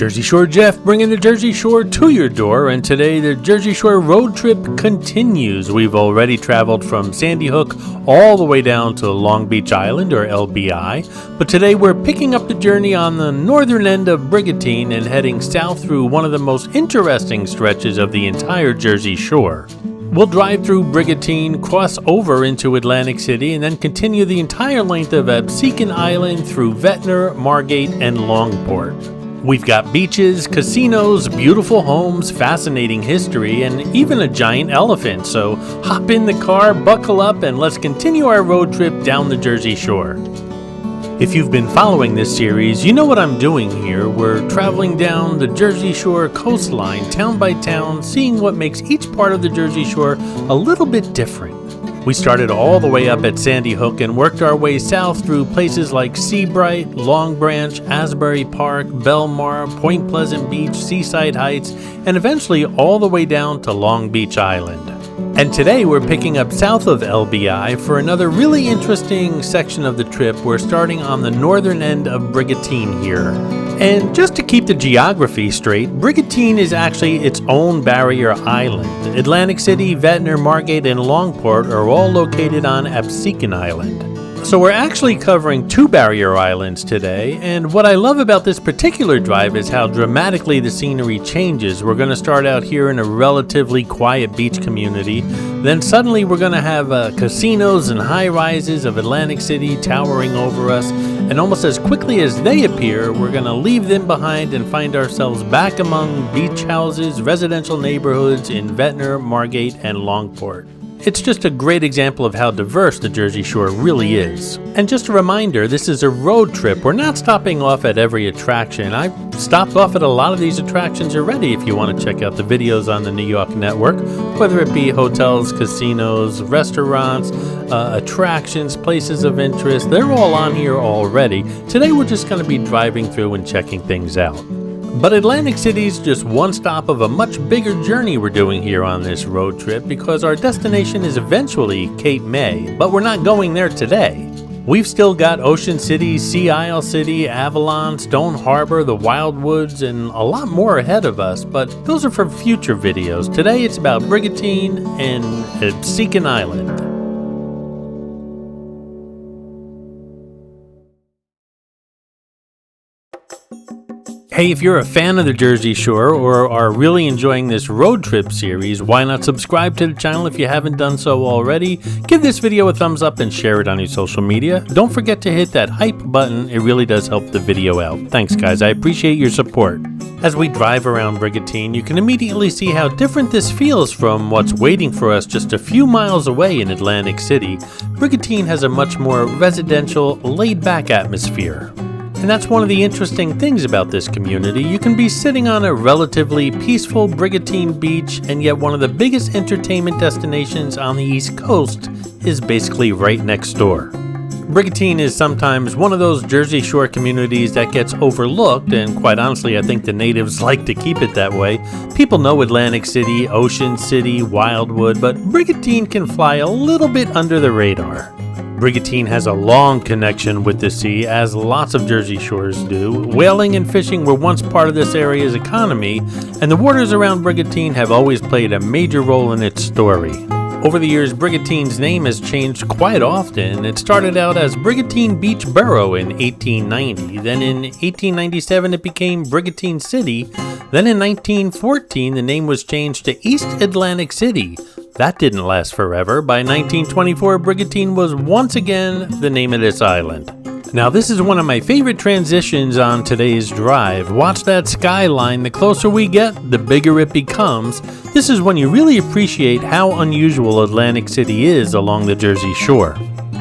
Jersey Shore Jeff bringing the Jersey Shore to your door, and today the Jersey Shore road trip continues. We've already traveled from Sandy Hook all the way down to Long Beach Island, or LBI, but today we're picking up the journey on the northern end of Brigantine and heading south through one of the most interesting stretches of the entire Jersey Shore. We'll drive through Brigantine, cross over into Atlantic City, and then continue the entire length of Absecon Island through Ventnor, Margate, and Longport. We've got beaches, casinos, beautiful homes, fascinating history, and even a giant elephant. So hop in the car, buckle up, and let's continue our road trip down the Jersey Shore. If you've been following this series, you know what I'm doing here. We're traveling down the Jersey Shore coastline, town by town, seeing what makes each part of the Jersey Shore a little bit different. We started all the way up at Sandy Hook and worked our way south through places like Seabright, Long Branch, Asbury Park, Belmar, Point Pleasant Beach, Seaside Heights, and eventually all the way down to Long Beach Island. And today we're picking up south of LBI for another really interesting section of the trip. We're starting on the northern end of Brigantine here. And just to keep the geography straight, Brigantine is actually its own barrier island. Atlantic City, Ventner, Margate, and Longport are all located on Absecon Island. So we're actually covering two barrier islands today, and what I love about this particular drive is how dramatically the scenery changes. We're going to start out here in a relatively quiet beach community, then suddenly we're going to have casinos and high-rises of Atlantic City towering over us, and almost as quickly as they appear, we're going to leave them behind and find ourselves back among beach houses, residential neighborhoods in Ventnor, Margate, and Longport. It's just a great example of how diverse the Jersey Shore really is. And just a reminder, this is a road trip. We're not stopping off at every attraction. I've stopped off at a lot of these attractions already if you want to check out the videos on the New York network, whether it be hotels, casinos, restaurants, attractions, places of interest. They're all on here already. Today we're just going to be driving through and checking things out. But Atlantic City's just one stop of a much bigger journey we're doing here on this road trip, because our destination is eventually Cape May, but we're not going there today. We've still got Ocean City, Sea Isle City, Avalon, Stone Harbor, the Wildwoods, and a lot more ahead of us, but those are for future videos. Today it's about Brigantine and Absecon Island. Hey, if you're a fan of the Jersey Shore or are really enjoying this road trip series, why not subscribe to the channel if you haven't done so already? Give this video a thumbs up and share it on your social media. Don't forget to hit that hype button. It really does help the video out. Thanks, guys. I appreciate your support. As we drive around Brigantine, you can immediately see how different this feels from what's waiting for us just a few miles away in Atlantic City. Brigantine has a much more residential, laid-back atmosphere. And that's one of the interesting things about this community. You can be sitting on a relatively peaceful Brigantine beach, and yet one of the biggest entertainment destinations on the East Coast is basically right next door. Brigantine is sometimes one of those Jersey Shore communities that gets overlooked, and quite honestly, I think the natives like to keep it that way. People know Atlantic City, Ocean City, Wildwood, but Brigantine can fly a little bit under the radar. Brigantine has a long connection with the sea, as lots of Jersey Shores do. Whaling and fishing were once part of this area's economy, and the waters around Brigantine have always played a major role in its story. Over the years, Brigantine's name has changed quite often. It started out as Brigantine Beach Borough in 1890. Then in 1897, it became Brigantine City. Then in 1914, the name was changed to East Atlantic City. That didn't last forever. By 1924, Brigantine was once again the name of this island. Now, this is one of my favorite transitions on today's drive. Watch that skyline. The closer we get, the bigger it becomes. This is when you really appreciate how unusual Atlantic City is along the Jersey Shore.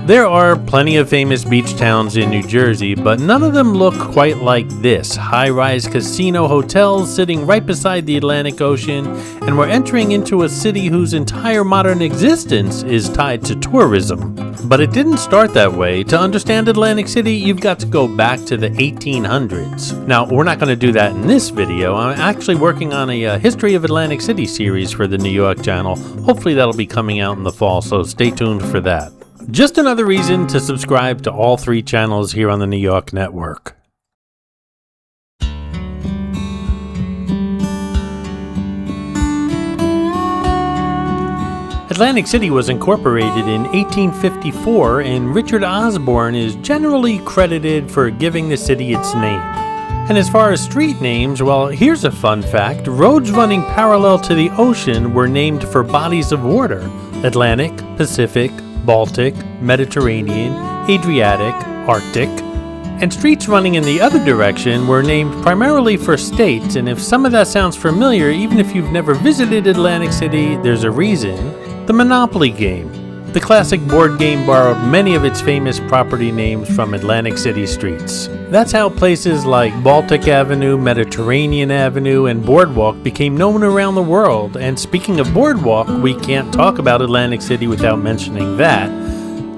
There are plenty of famous beach towns in New Jersey, but none of them look quite like this. High-rise casino hotels sitting right beside the Atlantic Ocean, and we're entering into a city whose entire modern existence is tied to tourism. But it didn't start that way. To understand Atlantic City, you've got to go back to the 1800s. Now, we're not going to do that in this video. I'm actually working on a History of Atlantic City series for the New York channel. Hopefully that'll be coming out in the fall, so stay tuned for that. Just another reason to subscribe to all three channels here on the New York network. Atlantic City was incorporated in 1854, and Richard Osborne is generally credited for giving the city its name. And as far as street names, well, here's a fun fact. Roads running parallel to the ocean were named for bodies of water: Atlantic, Pacific, Baltic, Mediterranean, Adriatic, Arctic. And streets running in the other direction were named primarily for states, and if some of that sounds familiar, even if you've never visited Atlantic City, there's a reason. The Monopoly game. The classic board game borrowed many of its famous property names from Atlantic City streets. That's how places like Baltic Avenue, Mediterranean Avenue, and Boardwalk became known around the world. And speaking of Boardwalk, we can't talk about Atlantic City without mentioning that.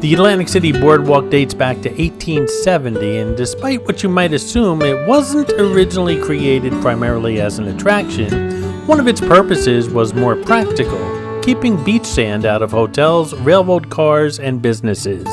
The Atlantic City Boardwalk dates back to 1870, and despite what you might assume, it wasn't originally created primarily as an attraction. One of its purposes was more practical, keeping beach sand out of hotels, railroad cars, and businesses.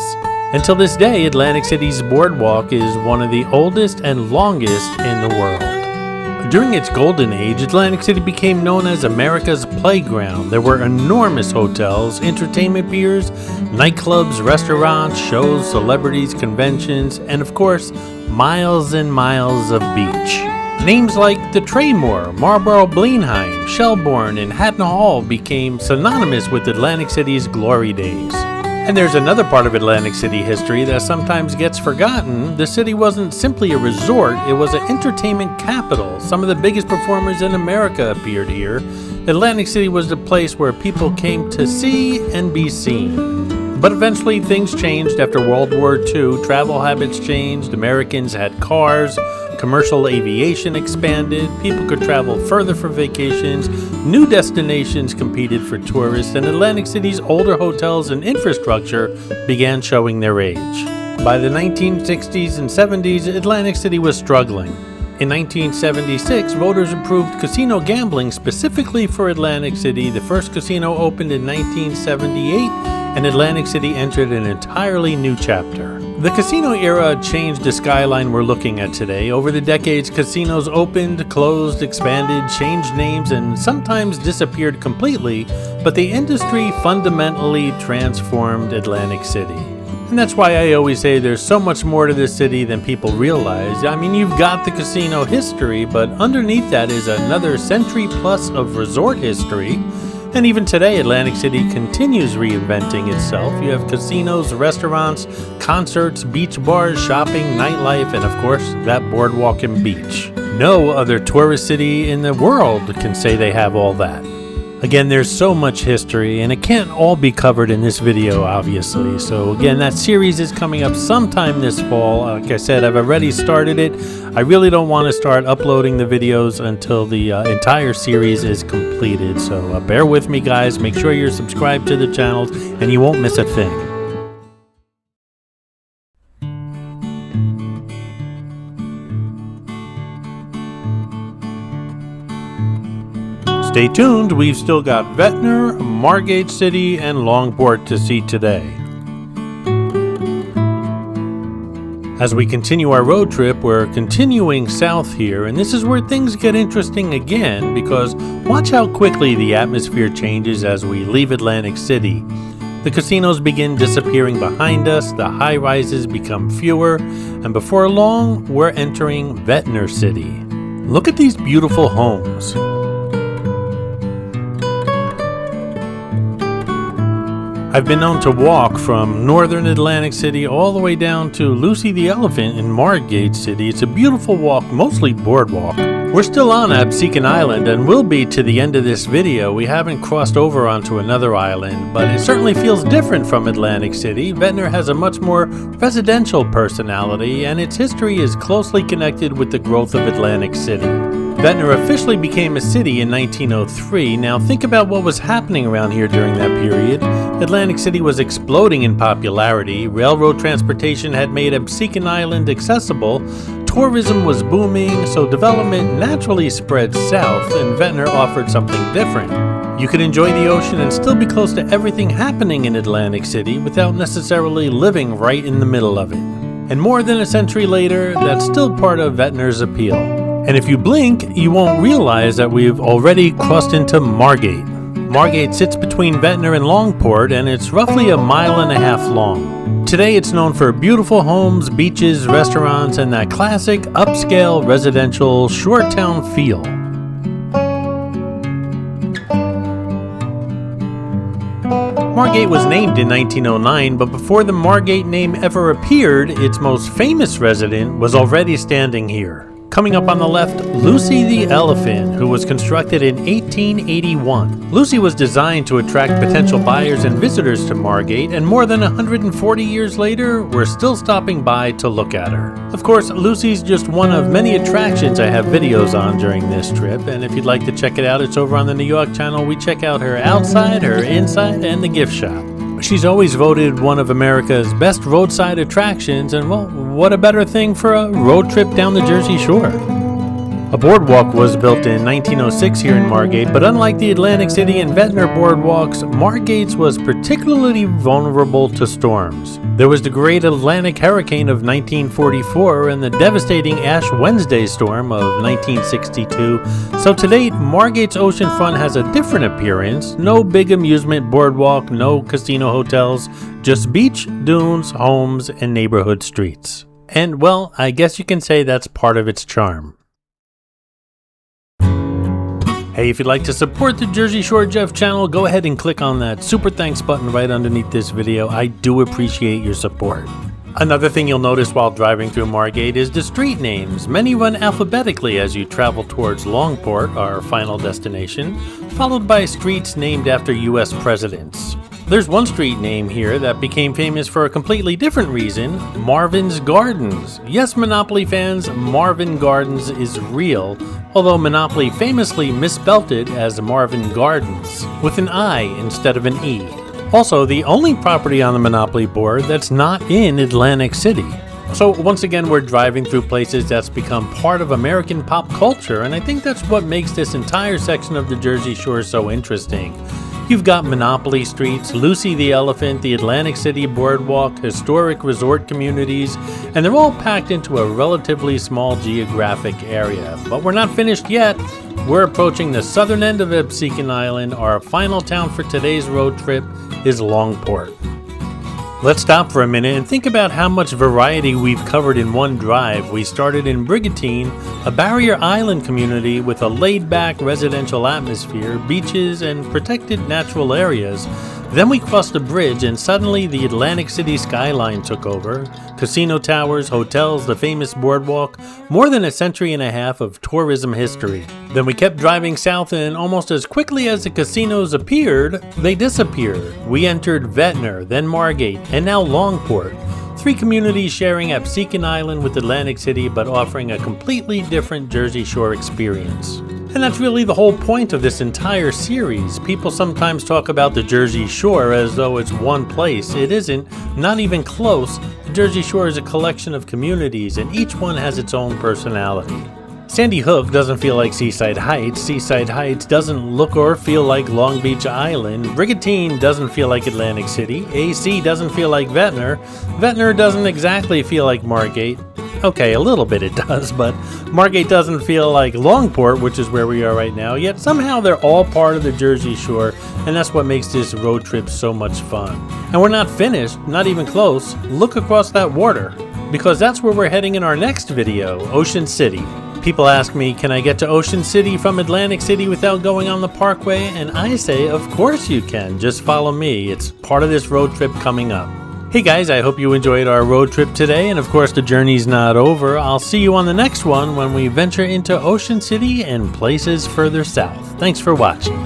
Until this day, Atlantic City's boardwalk is one of the oldest and longest in the world. During its golden age, Atlantic City became known as America's playground. There were enormous hotels, entertainment piers, nightclubs, restaurants, shows, celebrities, conventions, and of course, miles and miles of beach. Names like the Traymore, Marlborough Blenheim, Shelbourne, and Hatton Hall became synonymous with Atlantic City's glory days. And there's another part of Atlantic City history that sometimes gets forgotten. The city wasn't simply a resort, it was an entertainment capital. Some of the biggest performers in America appeared here. Atlantic City was the place where people came to see and be seen. But eventually things changed after World War II. Travel habits changed, Americans had cars, commercial aviation expanded, people could travel further for vacations, new destinations competed for tourists, and Atlantic City's older hotels and infrastructure began showing their age. By the 1960s and 70s, Atlantic City was struggling. In 1976, voters approved casino gambling specifically for Atlantic City. The first casino opened in 1978, and Atlantic City entered an entirely new chapter. The casino era changed the skyline we're looking at today. Over the decades, casinos opened, closed, expanded, changed names, and sometimes disappeared completely, but the industry fundamentally transformed Atlantic City. And that's why I always say there's so much more to this city than people realize. I mean, you've got the casino history, but underneath that is another century plus of resort history. And even today, Atlantic City continues reinventing itself. You have casinos, restaurants, concerts, beach bars, shopping, nightlife, and of course, that boardwalk and beach. No other tourist city in the world can say they have all that. Again, there's so much history, and it can't all be covered in this video, obviously. So again, that series is coming up sometime this fall. Like I said, I've already started it. I really don't want to start uploading the videos until the entire series is completed. So bear with me, guys. Make sure you're subscribed to the channels, and you won't miss a thing. Stay tuned, we've still got Ventnor, Margate City, and Longport to see today. As we continue our road trip, we're continuing south here, and this is where things get interesting again, because watch how quickly the atmosphere changes as we leave Atlantic City. The casinos begin disappearing behind us, the high-rises become fewer, and before long, we're entering Ventnor City. Look at these beautiful homes. I've been known to walk from northern Atlantic City all the way down to Lucy the Elephant in Margate City. It's a beautiful walk, mostly boardwalk. We're still on Absecon Island and will be to the end of this video. We haven't crossed over onto another island, but it certainly feels different from Atlantic City. Ventnor has a much more residential personality, and its history is closely connected with the growth of Atlantic City. Ventnor officially became a city in 1903. Now think about what was happening around here during that period. Atlantic City was exploding in popularity. Railroad transportation had made Absecon Island accessible. Tourism was booming, so development naturally spread south, and Ventnor offered something different. You could enjoy the ocean and still be close to everything happening in Atlantic City without necessarily living right in the middle of it. And more than a century later, that's still part of Ventnor's appeal. And if you blink, you won't realize that we've already crossed into Margate. Margate sits between Ventnor and Longport, and it's roughly 1.5 miles long. Today it's known for beautiful homes, beaches, restaurants, and that classic upscale residential shore town feel. Margate was named in 1909, but before the Margate name ever appeared, its most famous resident was already standing here. Coming up on the left, Lucy the Elephant, who was constructed in 1881. Lucy was designed to attract potential buyers and visitors to Margate, and more than 140 years later, we're still stopping by to look at her. Of course, Lucy's just one of many attractions I have videos on during this trip, and if you'd like to check it out, it's over on the New York channel. We check out her outside, her inside, and the gift shop. She's always voted one of America's best roadside attractions, and well, what a better thing for a road trip down the Jersey Shore. A boardwalk was built in 1906 here in Margate, but unlike the Atlantic City and Ventnor boardwalks, Margate's was particularly vulnerable to storms. There was the Great Atlantic Hurricane of 1944 and the devastating Ash Wednesday storm of 1962. So to date, Margate's oceanfront has a different appearance. No big amusement boardwalk, no casino hotels, just beach, dunes, homes, and neighborhood streets. And well, I guess you can say that's part of its charm. Hey, if you'd like to support the Jersey Shore Jeff channel, go ahead and click on that super thanks button right underneath this video. I do appreciate your support. Another thing you'll notice while driving through Margate is the street names. Many run alphabetically as you travel towards Longport, our final destination, followed by streets named after US presidents. There's one street name here that became famous for a completely different reason, Marvin's Gardens. Yes, Monopoly fans, Marvin Gardens is real, although Monopoly famously misspelt it as Marvin Gardens, with an I instead of an E. Also, the only property on the Monopoly board that's not in Atlantic City. So once again, we're driving through places that's become part of American pop culture, and I think that's what makes this entire section of the Jersey Shore so interesting. You've got Monopoly streets, Lucy the Elephant, the Atlantic City Boardwalk, historic resort communities, and they're all packed into a relatively small geographic area. But we're not finished yet. We're approaching the southern end of Absecon Island. Our final town for today's road trip is Longport. Let's stop for a minute and think about how much variety we've covered in one drive. We started in Brigantine, a barrier island community with a laid-back residential atmosphere, beaches, and protected natural areas. Then we crossed a bridge and suddenly the Atlantic City skyline took over. Casino towers, hotels, the famous boardwalk, more than a century and a half of tourism history. Then we kept driving south and almost as quickly as the casinos appeared, they disappeared. We entered Ventnor, then Margate, and now Longport. Three communities sharing Absecon Island with Atlantic City but offering a completely different Jersey Shore experience. And that's really the whole point of this entire series. People sometimes talk about the Jersey Shore as though it's one place. It isn't, not even close. The Jersey Shore is a collection of communities and each one has its own personality. Sandy Hook doesn't feel like Seaside Heights. Seaside Heights doesn't look or feel like Long Beach Island. Brigantine doesn't feel like Atlantic City. AC doesn't feel like Ventnor. Ventnor doesn't exactly feel like Margate. Okay, a little bit it does, but Margate doesn't feel like Longport, which is where we are right now, yet somehow they're all part of the Jersey Shore, and that's what makes this road trip so much fun. And we're not finished, not even close. Look across that water, because that's where we're heading in our next video, Ocean City. People ask me, can I get to Ocean City from Atlantic City without going on the parkway? And I say, of course you can, just follow me. It's part of this road trip coming up. Hey guys, I hope you enjoyed our road trip today, and of course the journey's not over. I'll see you on the next one when we venture into Ocean City and places further south. Thanks for watching.